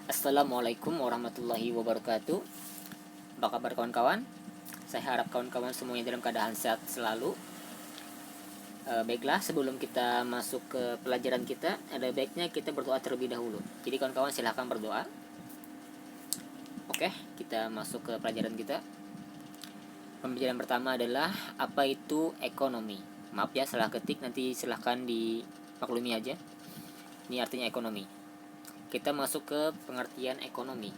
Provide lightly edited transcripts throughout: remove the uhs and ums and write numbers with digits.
Assalamualaikum warahmatullahi wabarakatuh. Apa kabar kawan-kawan? Saya harap kawan-kawan semuanya dalam keadaan sehat selalu. Baiklah, sebelum kita masuk ke pelajaran kita, ada baiknya kita berdoa terlebih dahulu. Jadi kawan-kawan silahkan berdoa. Oke, kita masuk ke pelajaran kita. Pembelajaran pertama adalah apa itu ekonomi. Maaf ya, salah ketik, nanti silahkan dimaklumi aja. Ini artinya ekonomi. Kita masuk ke pengertian ekonomi.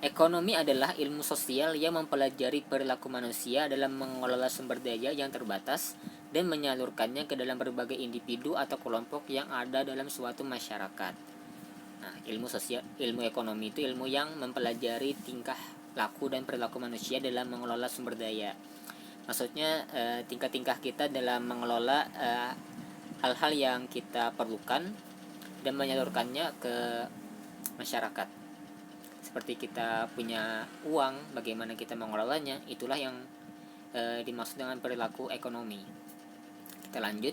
Ekonomi adalah ilmu sosial yang mempelajari perilaku manusia dalam mengelola sumber daya yang terbatas dan menyalurkannya ke dalam berbagai individu atau kelompok yang ada dalam suatu masyarakat. Nah, ilmu ekonomi itu ilmu yang mempelajari tingkah laku dan perilaku manusia dalam mengelola sumber daya. Maksudnya tingkah-tingkah kita dalam mengelola hal-hal yang kita perlukan dan menyalurkannya ke masyarakat. Seperti kita punya uang, bagaimana kita mengelolanya, itulah yang dimaksud dengan perilaku ekonomi. Kita lanjut.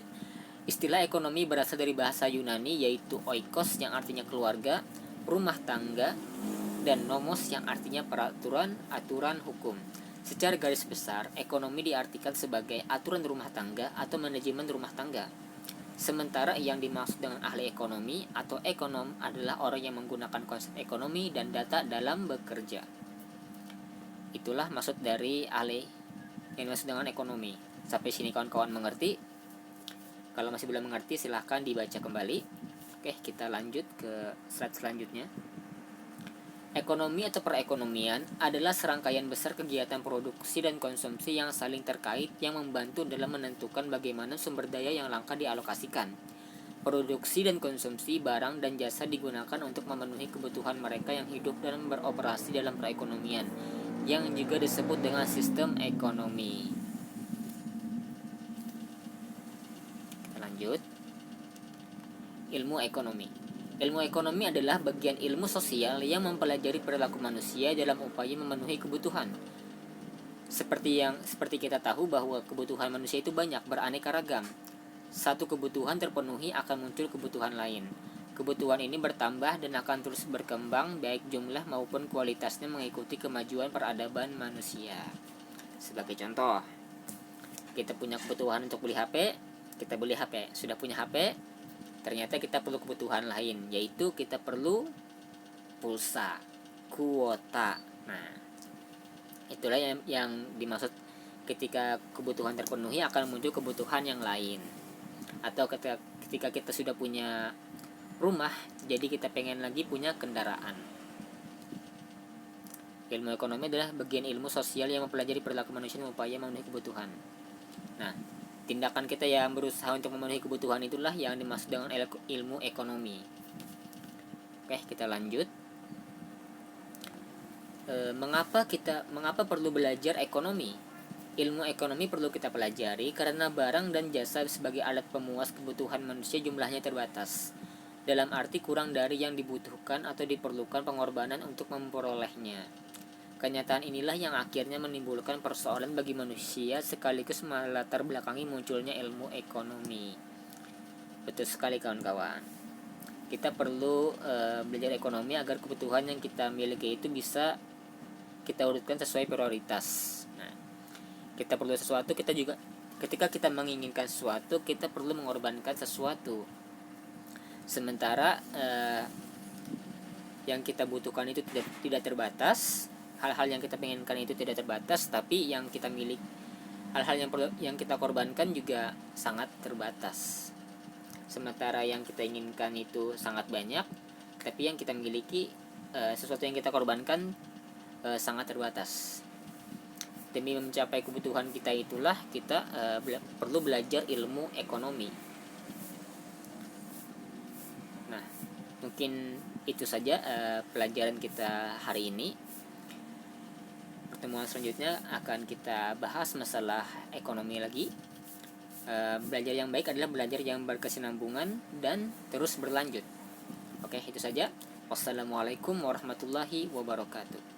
Istilah ekonomi berasal dari bahasa Yunani, yaitu oikos yang artinya keluarga, rumah tangga, dan nomos yang artinya peraturan, aturan hukum. Secara garis besar, ekonomi diartikan sebagai aturan rumah tangga atau manajemen rumah tangga. Sementara yang dimaksud dengan ahli ekonomi atau ekonom adalah orang yang menggunakan konsep ekonomi dan data dalam bekerja. Itulah maksud dari ahli yang dimaksud dengan ekonomi. Sampai sini kawan-kawan mengerti? Kalau masih belum mengerti silahkan dibaca kembali. Oke, kita lanjut ke slide selanjutnya. Ekonomi atau perekonomian adalah serangkaian besar kegiatan produksi dan konsumsi yang saling terkait yang membantu dalam menentukan bagaimana sumber daya yang langka dialokasikan. Produksi dan konsumsi barang dan jasa digunakan untuk memenuhi kebutuhan mereka yang hidup dan beroperasi dalam perekonomian, yang juga disebut dengan sistem ekonomi. Kita lanjut. Ilmu ekonomi. Ilmu ekonomi adalah bagian ilmu sosial yang mempelajari perilaku manusia dalam upaya memenuhi kebutuhan. Seperti kita tahu bahwa kebutuhan manusia itu banyak, beraneka ragam. Satu kebutuhan terpenuhi akan muncul kebutuhan lain. Kebutuhan ini bertambah dan akan terus berkembang baik jumlah maupun kualitasnya mengikuti kemajuan peradaban manusia. Sebagai contoh, kita punya kebutuhan untuk beli HP, kita beli HP. Sudah punya HP, ternyata kita perlu kebutuhan lain, yaitu kita perlu pulsa, kuota. Nah, itulah yang dimaksud ketika kebutuhan terpenuhi akan muncul kebutuhan yang lain. Atau ketika kita sudah punya rumah, jadi kita pengen lagi punya kendaraan. Ilmu ekonomi adalah bagian ilmu sosial yang mempelajari perilaku manusia dan upaya memenuhi kebutuhan. Nah, tindakan kita yang berusaha untuk memenuhi kebutuhan itulah yang dimaksud dengan ilmu ekonomi. Oke, kita lanjut. Mengapa perlu belajar ekonomi? Ilmu ekonomi perlu kita pelajari karena barang dan jasa sebagai alat pemuas kebutuhan manusia jumlahnya terbatas. Dalam arti kurang dari yang dibutuhkan atau diperlukan pengorbanan untuk memperolehnya. Kenyataan inilah yang akhirnya menimbulkan persoalan bagi manusia sekaligus melatar belakangi munculnya ilmu ekonomi. Betul sekali kawan-kawan. Kita perlu belajar ekonomi agar kebutuhan yang kita miliki itu bisa kita urutkan sesuai prioritas. Nah, kita perlu sesuatu, ketika kita menginginkan sesuatu, kita perlu mengorbankan sesuatu. Sementara yang kita butuhkan itu tidak terbatas. Hal-hal yang kita penginginkan itu tidak terbatas, tapi yang kita miliki, hal-hal yang kita korbankan juga sangat terbatas. Sementara yang kita inginkan itu sangat banyak, tapi yang kita miliki, sesuatu yang kita korbankan sangat terbatas. Demi mencapai kebutuhan kita itulah kita perlu belajar ilmu ekonomi. Nah, mungkin itu saja pelajaran kita hari ini. Pertemuan selanjutnya akan kita bahas masalah ekonomi lagi. Belajar yang baik adalah belajar yang berkesinambungan dan terus berlanjut. Oke, itu saja. Wassalamualaikum warahmatullahi wabarakatuh.